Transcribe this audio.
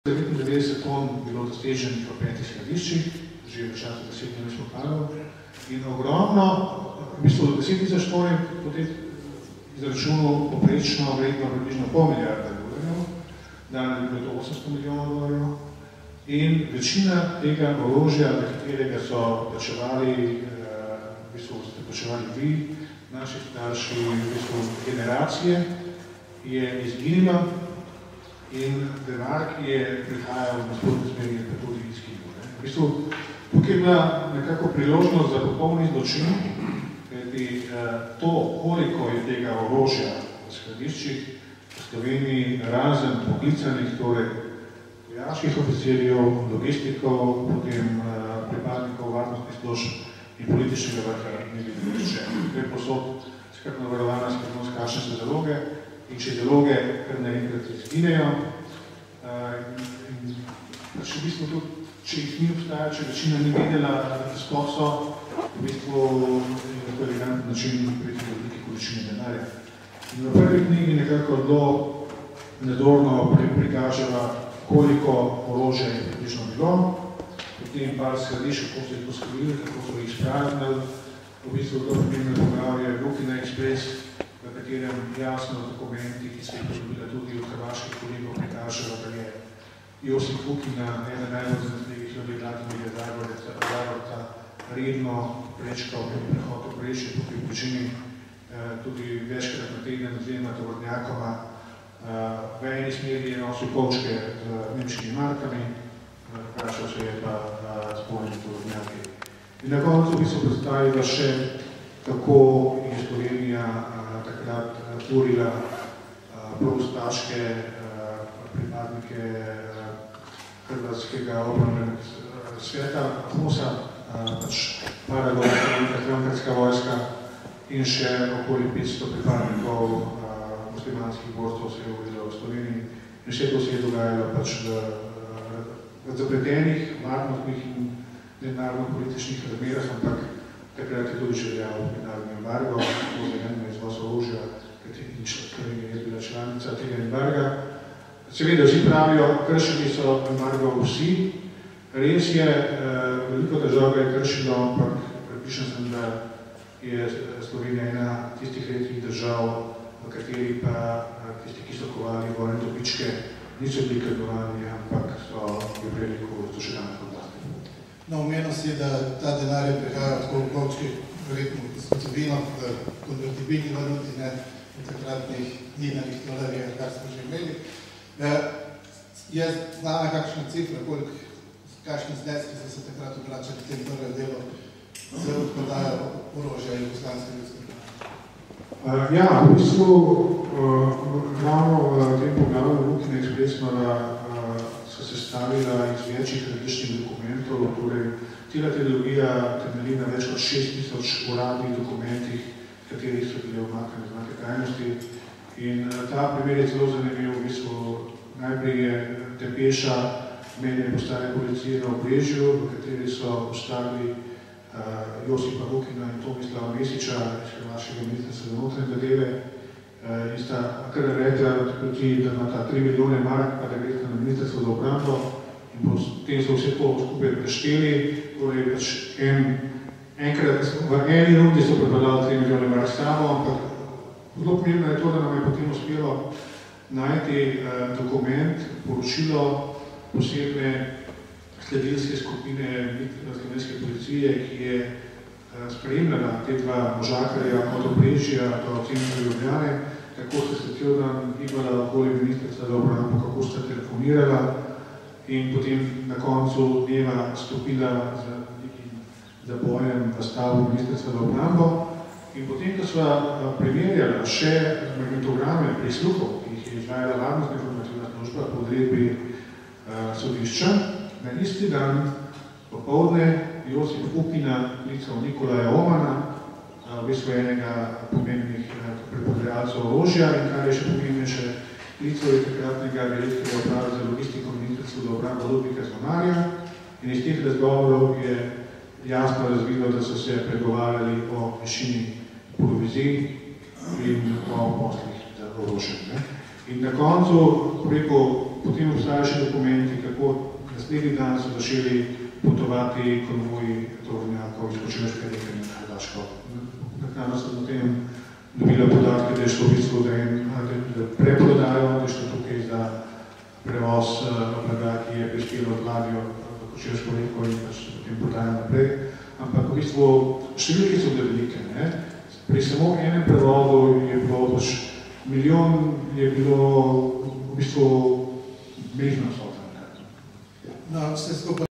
99 ton bilo doseženih v 5 skladiščih, že v času 10 lokalov. In ogromno, v bistvu 10.000 ton je potem izračunal poprečno vredno približno $5 milijarda, danes je bilo to 800 milijonov dolarjev. In večina tega orožja, za katerega so plačevali, v bistvu ste plačevali vi, naši starši, v bistvu generacije, je izginila in denar, ki je prihajal v nasprotne smeri, je pa tudi izginil. V bistvu, tukaj je bila nekako priložnost za popolni zločin, kajti to, koliko je tega orožja v skladiščih v Sloveniji, razen poklicanih, torej vojaških oficirjev, logistikov, potem pripadnikov varnostnih služb in političnega vrha ni bilo rečeno. To je posod skrbno varovana skrbnost, kakšne so zaloge in če zaloge kar naenkrat izginejo. Pač v bistvu tudi, če jih ni obstajalo, če večina ni vedela, da sploh so, v bistvu je na to elegantni način priti do velike količine denarja. In v prvi knjigi nekako zelo nedorno prikaževa, koliko orožja je približno bilo, potem par skladišč, kako so jih poskrili, kako so jih spravili, v bistvu to pomembno poglavje Lukina Express, v katerem jasno dokumenti, ki se jih dobila tudi od hrvaških kolegov, prikažejo, da je Josip Lukina, ena najbolj zanimljivih ljudi Vladimirja Zagorca, redno prečkal prehod oprečje, tukaj v bližini tudi večkrat na teden oziroma tovornjakoma. V eni smeri je nosil kovčke z nemškimi markami, vprašal se je pa spolnimi tovornjaki. In na koncu bi se predstavila še, kako je Slovenija takrat tvorila proustaške pripadnike Hrvatskega obrambnega sveta, HOS-a, Paragonska vojska in še okoli 500 pripadnikov muslimanskih borcev se je uvedlo v Sloveniji in vse to se je dogajalo pač v zapletenih, varnostnih in mednarodno-političnih razmerah, ampak takrat je tudi željal mednarodni embargo, to zajedno izvoz orožja, kateri Slovenija je bila članica tega embarga. Seveda vsi pravijo, kršili so embargo vsi. Res je, veliko držav je kršilo, ampak pripričan sem, da je Slovenija ena tistih redkih držav, v kateri pa tisti, ki so kovali vojne dobičke, niso bili kaznovani, ampak so v priliku združenih oblasti. No, omenil si, da ta denar je prihajal tako v kovčkih, verjetno v zgodovino, v konvertibilni valuti, ne v takratnih dinarjih, dolarjih, kar smo že imeli. Je znana kakšna cifra, kakšni zneski so se takrat obračali v tem prvem delu za odprodajo orožja Jugoslavijske ljudske? Ja, v bistvu ravno v tem poglavju Lukina Express so se stavila iz večjih različnih dokumentov, torej tela teologija temelji na več kot 6000 uradnih dokumentih, katerih so bile omakane znake tajnosti. In ta primer je zelo zanimiv, v bistvu najprej je depeša mejne postaje policije na Obrežju, v kateri so ustavili Josipa Lukina in Tomislava Mesiča iz hrvaškega ministrstva za notranje zadeve in sta kar rekla, da ima ta 3 milijone mark, pa da gre na ministrstvo za obrambo in potem so vse to skupaj prešteli, torej pač enkrat v eni rundi so prepadali 3 milijone mark samo, ampak zelo pomembno je to, da nam je potem uspelo najti dokument, poročilo posebne sledilske skupine slovenske policije, ki je spremljala te dva možakarja od Obrežja do centra Ljubljane, kako sta se cel dan gibala okoli ministrstva za obrambo, kako sta telefonirala in potem na koncu dneva stopila z nekim zabojem v stavbo ministrstva za obrambo. In potem, ko sva primerjala še magnetograme prisluhov, ki jih je izvajala varnostna informativna služba po odredbi sodišča, na isti dan popoldne Josip Lukina klical Nikolaja Omana, v bistvu enega pomembnih preprodajalcev orožja in kar je še pomembnejše, klical je takratnega velikega uprava za logistiko ministrstva za obrambo Ludvika Zvonarja in iz teh razgovorov je jasno razvidno, da so se pregovarjali o višini provizij in o poslih za orožje. In na koncu, preko potem obstajajo še dokumenti, kako naslednji dan so začeli potovati konvoji tovornjakov iz Kočeveške reke na Hrvaško. Naknadno sem o tem dobila podatke, da je šlo v bistvu, da preprodajo, da je šlo tukaj za prevoz blaga, ki je prispelo od ladjo v Kočeveško reko in pač se potem prodajo naprej. Ampak v bistvu številke so velike. Pri samo enem prevodu je bilo pač milijon, je bilo v bistvu mehna vsota. No, vse skupaj